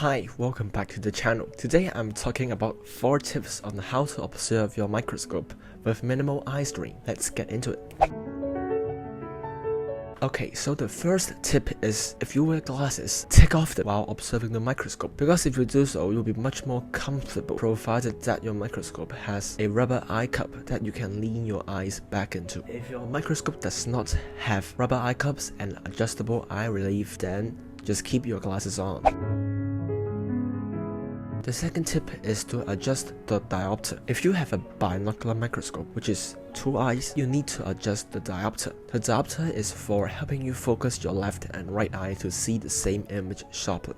Hi, welcome back to the channel. Today I'm talking about 4 tips on how to observe your microscope with minimal eye strain. Let's get into it. Okay, so the first tip is if you wear glasses, take off them while observing the microscope, because if you do so, you'll be much more comfortable, provided that your microscope has a rubber eye cup that you can lean your eyes back into. If your microscope does not have rubber eye cups and adjustable eye relief, then just keep your glasses on. The second tip is to adjust the diopter. If you have a binocular microscope, which is 2 eyes, you need to adjust the diopter. The diopter is for helping you focus your left and right eye to see the same image sharply.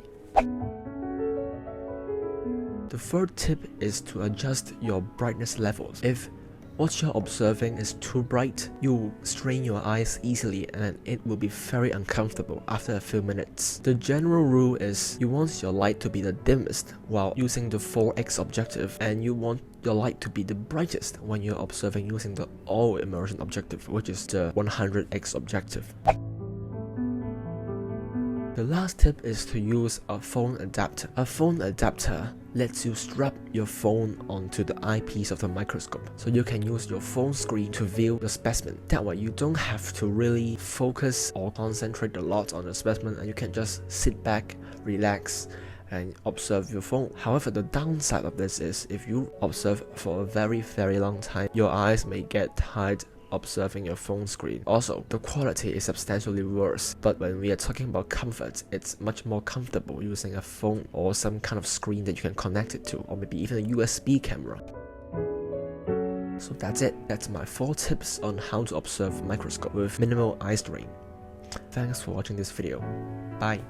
The third tip is to adjust your brightness levels. If what you're observing is too bright, you strain your eyes easily and it will be very uncomfortable after a few minutes. The general rule is you want your light to be the dimmest while using the 4x objective, and you want your light to be the brightest when you're observing using the all immersion objective, which is the 100x objective. The last tip is to use a phone adapter. A phone adapter lets you strap your phone onto the eyepiece of the microscope, so you can use your phone screen to view the specimen. That way you don't have to really focus or concentrate a lot on the specimen, and you can just sit back, relax, and observe your phone. However, the downside of this is if you observe for a very long time, your eyes may get tired observing your phone screen. Also, the quality is substantially worse, but when we are talking about comfort, it's much more comfortable using a phone or some kind of screen that you can connect it to, or maybe even a USB camera. So that's it. That's my 4 tips on how to observe microscope with minimal eye strain. Thanks for watching this video. Bye.